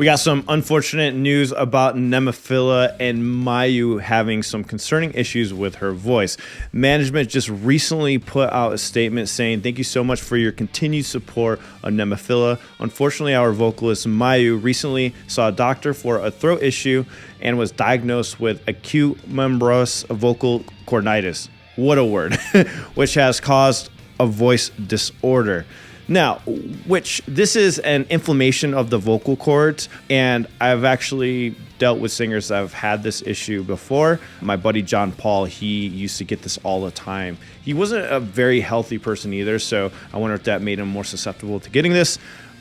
We got some unfortunate news about NEMOPHILA and MAYU having some concerning issues with her voice. Management just recently put out a statement saying, "Thank you so much for your continued support of NEMOPHILA. Unfortunately, our vocalist MAYU recently saw a doctor for a throat issue and was diagnosed with acute membranous vocal cornitis." What a word, which has caused a voice disorder. Now, this is an inflammation of the vocal cords, and I've actually dealt with singers that have had this issue before. My buddy John Paul, he used to get this all the time. He wasn't a very healthy person either, so I wonder if that made him more susceptible to getting this.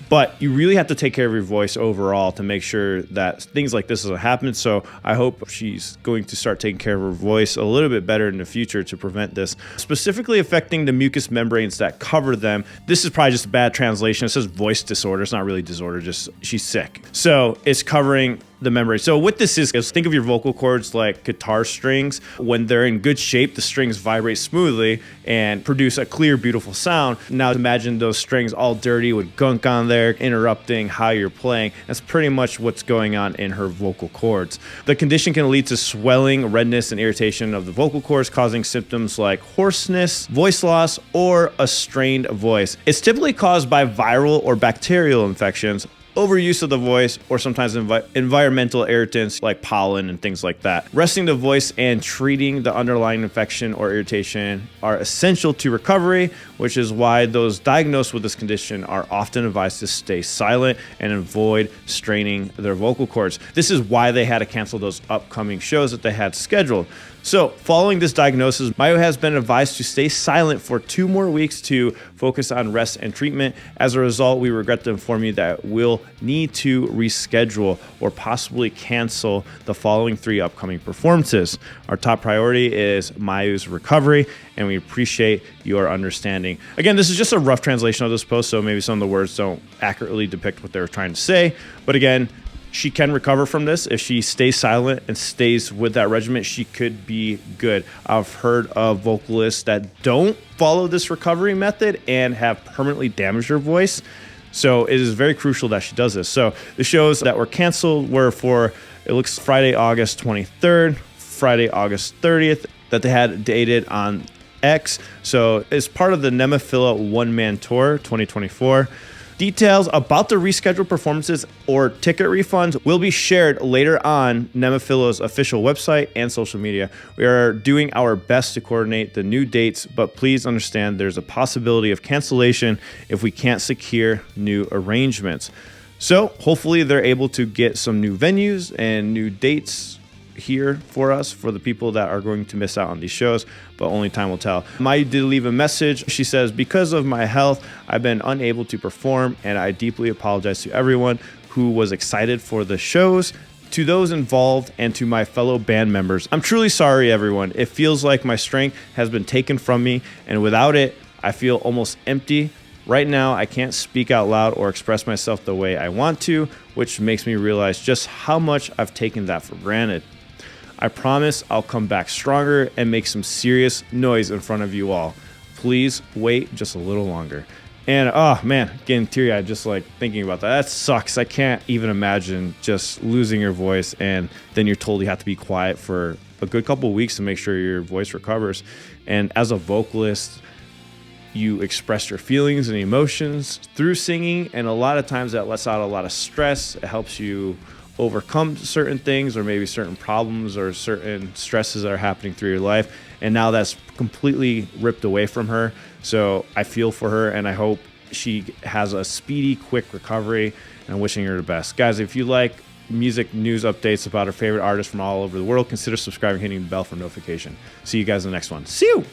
But you really have to take care of your voice overall to make sure that things like this doesn't happen. So I hope she's going to start taking care of her voice a little bit better in the future to prevent this. Specifically affecting the mucous membranes that cover them. This is probably just a bad translation. It says voice disorder. It's not really disorder, just she's sick. So it's covering the membrane. So what this is think of your vocal cords like guitar strings. When they're in good shape, the strings vibrate smoothly and produce a clear, beautiful sound. Now imagine those strings all dirty with gunk on there, interrupting how you're playing. That's pretty much what's going on in her vocal cords. The condition can lead to swelling, redness, and irritation of the vocal cords, causing symptoms like hoarseness, voice loss, or a strained voice. It's typically caused by viral or bacterial infections, overuse of the voice, or sometimes environmental irritants like pollen and things like that. Resting the voice and treating the underlying infection or irritation are essential to recovery, which is why those diagnosed with this condition are often advised to stay silent and avoid straining their vocal cords. This is why they had to cancel those upcoming shows that they had scheduled. So following this diagnosis, MAYU has been advised to stay silent for 2 more weeks to focus on rest and treatment. As a result, we regret to inform you that we'll need to reschedule or possibly cancel the following 3 upcoming performances. Our top priority is MAYU's recovery, and we appreciate your understanding. Again, this is just a rough translation of this post, so maybe some of the words don't accurately depict what they were trying to say. But again, she can recover from this. If she stays silent and stays with that regimen, she could be good. I've heard of vocalists that don't follow this recovery method and have permanently damaged their voice. So it is very crucial that she does this. So the shows that were canceled were for, it looks Friday, August 23rd, Friday, August 30th, that they had dated on X. So it's part of the NEMOPHILA one-man tour 2024. Details about the rescheduled performances or ticket refunds will be shared later on NEMOPHILA's official website and social media. We are doing our best to coordinate the new dates, but please understand there's a possibility of cancellation if we can't secure new arrangements. So hopefully they're able to get some new venues and new dates here for us, for the people that are going to miss out on these shows, but only time will tell. MAYU did leave a message. She says, "Because of my health, I've been unable to perform, and I deeply apologize to everyone who was excited for the shows, to those involved, and to my fellow band members. I'm truly sorry, everyone. It feels like my strength has been taken from me, and without it, I feel almost empty. Right now, I can't speak out loud or express myself the way I want to, which makes me realize just how much I've taken that for granted. I promise I'll come back stronger and make some serious noise in front of you all. Please wait just a little longer." And oh man, getting teary-eyed just like thinking about that. That sucks. I can't even imagine just losing your voice and then you're told you have to be quiet for a good couple of weeks to make sure your voice recovers. And as a vocalist, you express your feelings and emotions through singing, and a lot of times that lets out a lot of stress. It helps you overcome certain things or maybe certain problems or certain stresses that are happening through your life. And now that's completely ripped away from her. So I feel for her, and I hope she has a speedy, quick recovery, and I'm wishing her the best. Guys, if you like music news updates about our favorite artists from all over the world, consider subscribing, hitting the bell for notification. See you guys in the next one. See you!